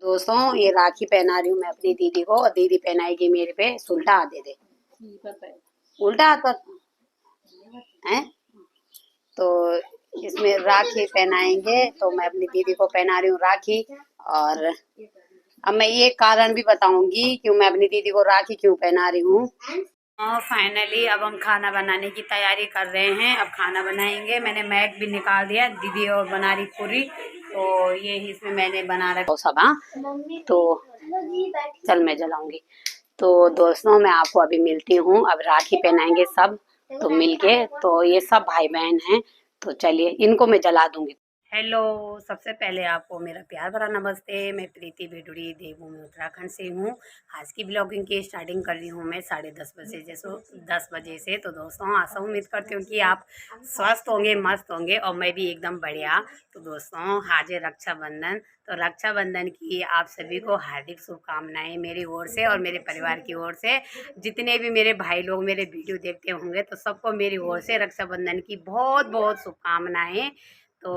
दोस्तों ये राखी पहना रही हूँ मैं अपनी दीदी को और दीदी पहनाएगी मेरे पे उल्टा हाथ दे उल्टा हाथ पर है। तो इसमें राखी पहनाएंगे तो मैं अपनी दीदी को पहना रही हूँ राखी। और अब मैं ये कारण भी बताऊंगी कि मैं अपनी दीदी को राखी क्यों पहना रही हूँ। और फाइनली अब हम खाना बनाने की तैयारी कर रहे हैं। अब खाना बनाएंगे। मैंने मैग भी निकाल दिया, दीदी और बना रही पूरी। तो ये इसमें मैंने बना रखा सब। हाँ तो चल मैं जलाऊंगी। तो दोस्तों मैं आपको अभी मिलती हूँ। अब राखी पहनाएंगे सब तो मिलके। तो ये सब भाई बहन हैं तो चलिए इनको मैं जला दूंगी। हेलो, सबसे पहले आपको मेरा प्यार भरा नमस्ते। मैं प्रीति बेडुड़ी देवभूमि उत्तराखंड से हूँ। आज की ब्लॉगिंग की स्टार्टिंग कर रही हूँ मैं 10:30 बजे से। तो दोस्तों आशा उम्मीद करती हूँ कि आप स्वस्थ होंगे, मस्त होंगे और मैं भी एकदम बढ़िया। तो दोस्तों आज है रक्षाबंधन। तो रक्षाबंधन की आप सभी को हार्दिक शुभकामनाएं मेरी ओर से और मेरे परिवार की ओर से। जितने भी मेरे भाई लोग मेरे वीडियो देखते होंगे तो सबको मेरी ओर से रक्षाबंधन की बहुत बहुत शुभकामनाएं। तो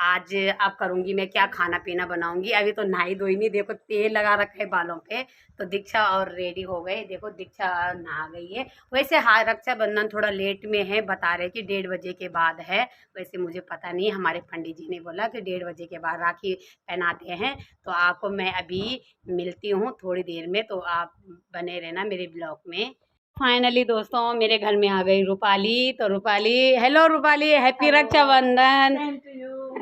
आज अब करूँगी मैं क्या खाना पीना बनाऊँगी। अभी तो नहाई धोई नहीं, देखो तेल लगा रखा है बालों पे। तो दीक्षा और रेडी हो गए, देखो दीक्षा नहा गई है। वैसे हाँ रक्षाबंधन थोड़ा लेट में है, बता रहे कि 1:30 बजे के बाद है। वैसे मुझे पता नहीं, हमारे पंडित जी ने बोला कि 1:30 बजे के बाद राखी पहनाते हैं। तो आपको मैं अभी मिलती हूँ थोड़ी देर में, तो आप बने रहना मेरे ब्लॉग में। फाइनली दोस्तों मेरे घर में आ गई रूपाली। तो रूपाली, हेलो रूपाली, हैप्पी रक्षाबंधन।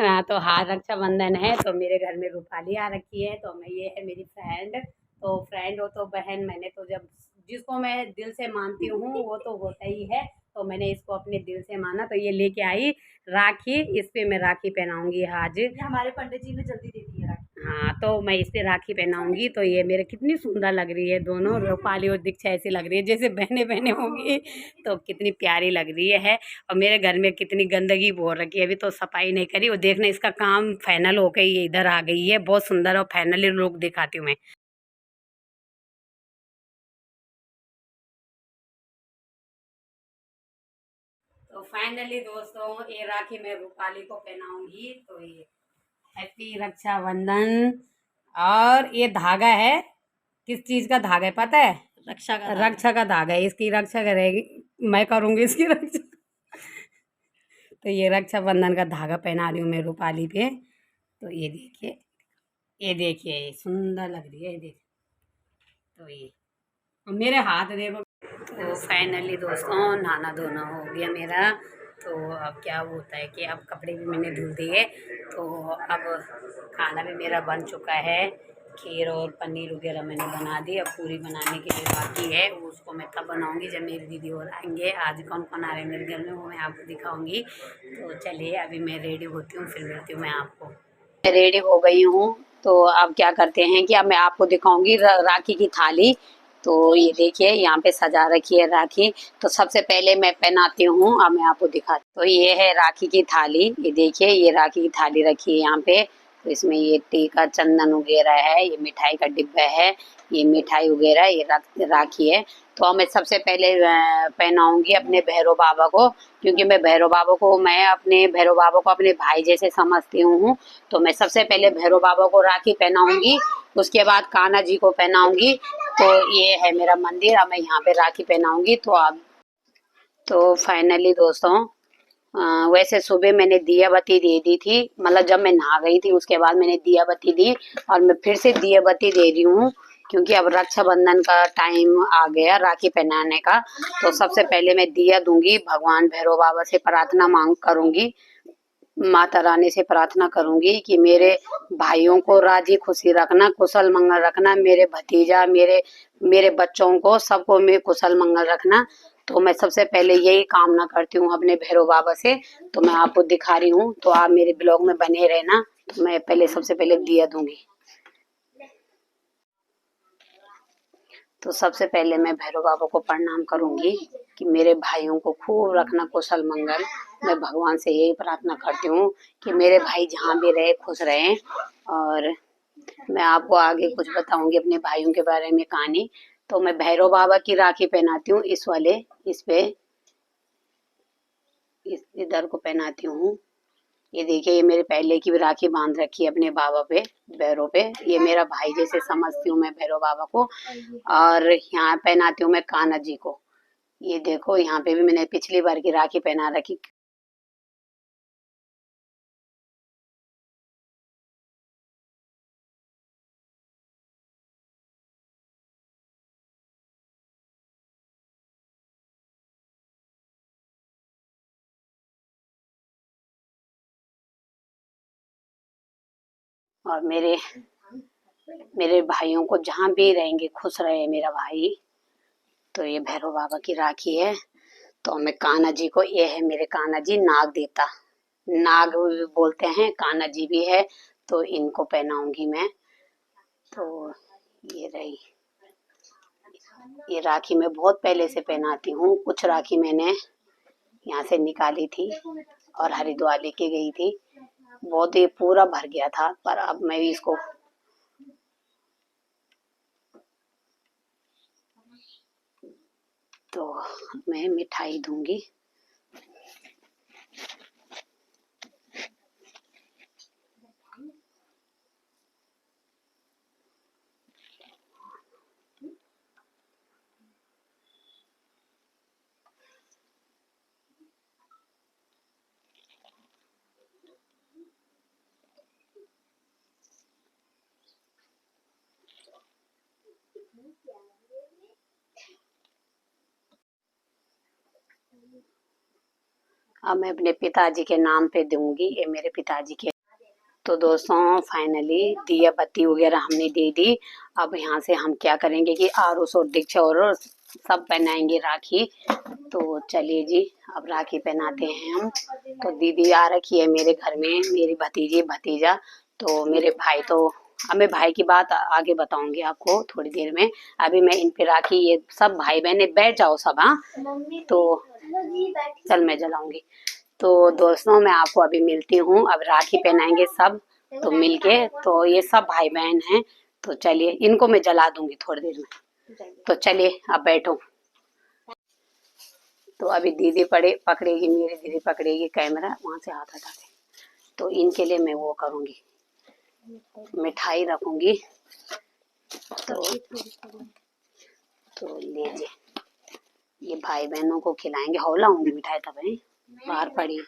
हाँ तो हाँ रक्षाबंधन है तो मेरे घर में रूपाली आ रखी है। तो मैं ये है मेरी फ्रेंड। तो फ्रेंड हो तो बहन, मैंने तो जब जिसको मैं दिल से मानती हूँ वो तो होता ही है। तो मैंने इसको अपने दिल से माना तो ये लेके आई राखी। इस पे मैं राखी पहनाऊंगी आज। हमारे पंडित जी ने जल्दी दे दी है राखी। हाँ तो मैं इस पे राखी पहनाऊंगी। तो ये मेरे कितनी सुंदर लग रही है दोनों, रूपाली और दीक्षा ऐसी लग रही है जैसे बहने बहने होंगी। तो कितनी प्यारी लग रही है। और मेरे घर में कितनी गंदगी हो रखी है, अभी तो सफाई नहीं करी। और देखना इसका काम फाइनल हो गई, ये इधर आ गई है, बहुत सुंदर और फाइनली लुक दिखाती हूँ मैं। तो फाइनली दोस्तों ये राखी मैं रूपाली को पहनाऊंगी। तो ये हैप्पी रक्षाबंधन। और ये धागा है, किस चीज का धागा है पता है? रक्षा का धागा है। इसकी रक्षा करेगी, मैं करूंगी इसकी रक्षा। तो ये रक्षाबंधन का धागा पहना रही हूँ मैं रूपाली पे। तो ये देखिए, ये देखिए ये सुंदर लग रही है, ये देखिए। तो ये और मेरे हाथ देखो। तो फाइनली दोस्तों नहाना धोना हो गया मेरा। तो अब क्या होता है कि अब कपड़े भी मैंने धुल दिए। तो अब खाना भी मेरा बन चुका है। खीर और पनीर वगैरह मैंने बना दी। अब पूरी बनाने के लिए बाकी है, उसको मैं तब बनाऊंगी जब मेरी दीदी और आएंगे। आज कौन कौन आ रहे हैं मेरे घर में वो मैं आपको दिखाऊंगी। तो चलिए अभी मैं रेडी होती हूँ, फिर मिलती हूँ मैं आपको। मैं रेडी हो गई हूँ। तो अब क्या करते हैं कि अब मैं आपको दिखाऊंगी राखी की थाली। तो ये देखिए यहाँ पे सजा रखी है राखी। तो सबसे पहले मैं पहनाती हूँ, अब मैं आपको दिखाती हूँ। तो ये है राखी की थाली, ये देखिए ये राखी की थाली रखी है यहाँ पे। तो इसमें ये टीका चंदन वगैरह है, ये मिठाई का डिब्बा है, ये मिठाई वगैरह ये राखी है। तो अब मैं सबसे पहले पहनाऊंगी अपने भैरव बाबा को, क्योंकि मैं अपने भैरव बाबा को अपने भाई जैसे समझती हूँ। तो मैं सबसे पहले भैरव बाबा को राखी पहनाऊंगी, उसके बाद कान्हा जी को पहनाऊंगी। तो ये है मेरा मंदिर, अब मैं यहाँ पे राखी पहनाऊंगी। तो अब तो फाइनली दोस्तों वैसे सुबह मैंने दिया बत्ती दे दी थी, मतलब जब मैं नहा गई थी उसके बाद मैंने दिया बत्ती दी। और मैं फिर से दिया बत्ती दे रही हूँ क्योंकि अब रक्षाबंधन का टाइम आ गया राखी पहनाने का। तो सबसे पहले मैं दिया दूंगी, भगवान भैरव बाबा से प्रार्थना मांग करूंगी, माता रानी से प्रार्थना करूंगी कि मेरे भाइयों को राजी खुशी रखना, कुशल मंगल रखना, मेरे भतीजा मेरे मेरे बच्चों को सबको मैं कुशल मंगल रखना। तो मैं सबसे पहले यही कामना करती हूँ अपने भैरव बाबा से। तो मैं आपको दिखा रही हूँ, तो आप मेरे ब्लॉग में बने रहना। तो मैं सबसे पहले दिया दूंगी। तो सबसे पहले मैं भैरव बाबा को प्रणाम करूंगी कि मेरे भाइयों को खूब रखना कुशल मंगल। मैं भगवान से यही प्रार्थना करती हूँ कि मेरे भाई जहाँ भी रहे खुश रहें। और मैं आपको आगे कुछ बताऊंगी अपने भाइयों के बारे में कहानी। तो मैं भैरव बाबा की राखी पहनाती हूँ, इस वाले इस पे इधर को पहनाती हूँ। ये देखिए, ये मेरे पहले की भी राखी बांध रखी है अपने बाबा पे, भैरव पे। ये मेरा भाई जैसे समझती हूँ मैं भैरव बाबा को। और यहाँ पहनाती हूँ मैं कान्हा जी को। ये देखो, यहाँ पे भी मैंने पिछली बार की राखी पहना रखी। और मेरे भाइयों को जहाँ भी रहेंगे खुश रहे मेरा भाई। तो ये भैरव बाबा की राखी है। तो मैं कान्हा जी को, ये है मेरे कान्हा जी, नाग देवता, नाग बोलते हैं, कान्हा जी भी है। तो इनको पहनाऊंगी मैं। तो ये रही, ये राखी मैं बहुत पहले से पहनाती हूँ। कुछ राखी मैंने यहाँ से निकाली थी और हरिद्वार लेके गई थी। बहुत, ये पूरा भर गया था, पर अब मैं इसको तो मैं मिठाई दूंगी। अब मैं अपने पिताजी के नाम पे दूंगी, ये मेरे पिताजी के। तो दोस्तों, फाइनली दिया बत्ती वगैरह हमने दे दी। अब यहाँ से हम क्या करेंगे कि आरुष और दीक्षा और सब पहनाएंगे राखी। तो चलिए जी, अब राखी पहनाते हैं हम। तो दीदी आ रखी है मेरे घर में, मेरी भतीजी भतीजा। तो मेरे भाई, तो अब मैं भाई की बात आगे बताऊंगी आपको थोड़ी देर में। अभी मैं इन पे राखी, ये सब भाई बहने बैठ जाओ सब। हाँ, तो चल मैं जलाऊंगी। तो दोस्तों, मैं आपको अभी मिलती हूँ। अब राखी पहनाएंगे सब तो मिलके। तो ये सब भाई बहन हैं। तो चलिए, इनको मैं जला दूंगी थोड़ी देर में। तो चलिए, अब बैठो। तो अभी दीदी पकड़ेगी, मेरी दीदी पकड़ेगी कैमरा, वहां से हाथ हटा के। तो इनके लिए मैं वो करूंगी, मिठाई रखूंगी। तो लीजिए, ये भाई बहनों को खिलाएंगे। हौलाऊंगी मिठाई तब है, बाहर पड़ी।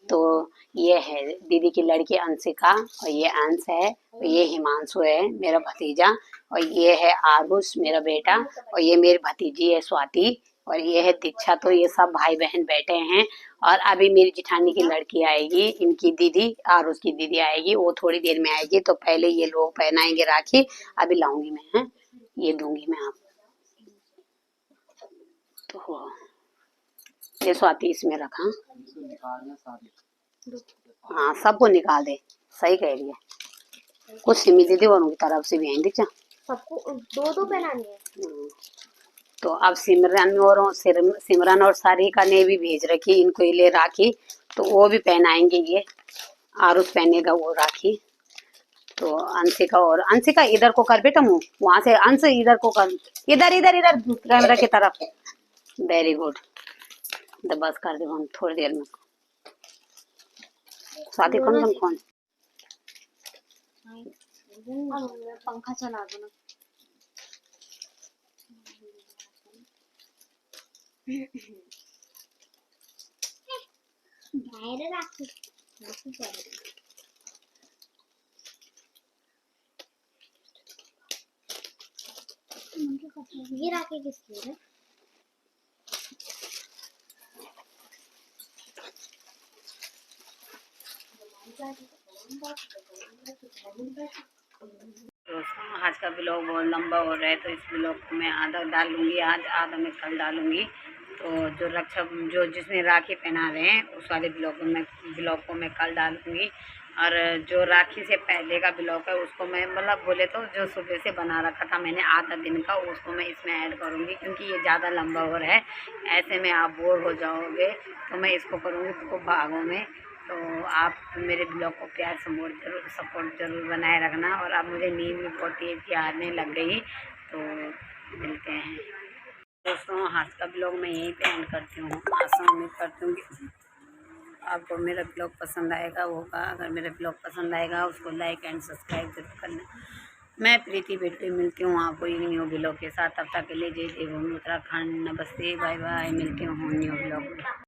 तो ये है दीदी की लड़की अंशिका, और ये अंश है, और ये हिमांशु है मेरा भतीजा, और ये है आरुष मेरा बेटा, और ये मेरी भतीजी है स्वाति, और ये है दीक्षा। तो ये सब भाई बहन बैठे हैं। और अभी मेरी जिठानी की लड़की आएगी, इनकी दीदी, आरुष की दीदी आएगी, वो थोड़ी देर में आएगी। तो पहले ये लोग पहनाएंगे राखी, अभी लाऊंगी मैं। है, ये दूंगी मैं आपको। तो ये स्वाति इसमें रखा। हाँ, सबको निकाल दे, सही कह रही है। कुछ सिमी दीदी और उनकी तरफ से भी आएंगे। क्या सबको दो दो पहनानी है? तो अब सिमरन और सारिका ने भी भेज रखी इनको, ये ले राखी। तो वो भी पहनाएंगे, ये आरुष पहनेगा वो राखी। तो अंशिका इधर को कर बेटा मुंह, वहां से अंश इधर को कर, इधर इधर इधर कैमरा की तरफ। Very good. तो बस कर दे हम थोड़ी देर में। स्वाति कौन पंखा चला दो ना। ये राखी किसकी है? दोस्तों, आज का ब्लॉग बहुत लंबा हो रहा है, तो इस ब्लॉग को मैं आधा डालूंगी आज, आधा मैं कल डालूंगी। तो जो जिसमें राखी पहना रहे हैं उस वाले ब्लॉग को मैं कल डालूंगी। और जो राखी से पहले का ब्लॉग है उसको मैं, मतलब बोले तो जो सुबह से बना रखा था मैंने आधा दिन का, उसको मैं इसमें ऐड करूँगी, क्योंकि ये ज़्यादा लंबा हो रहा है। ऐसे में आप बोर हो जाओगे, तो मैं इसको करूँगी तो भागों में। तो आप मेरे ब्लॉग को प्यार सपोर्ट जरूर बनाए रखना। और अब मुझे नींद भी बहुत तेज़ आने लग गई। तो मिलते हैं दोस्तों। आज का ब्लॉग मैं यहीं पे एंड करती हूँ। आशा उम्मीद करती हूँ कि आपको मेरा ब्लॉग पसंद आएगा होगा। अगर मेरा ब्लॉग पसंद आएगा उसको लाइक एंड सब्सक्राइब जरूर करना। मैं प्रीति बेटी मिलती हूँ आपको एक न्यू ब्लॉग के साथ। तब तक के लिए जय देवभूमि उत्तराखंड, नमस्ते, बाय बाय। मिलती हूँ न्यू ब्लॉग में।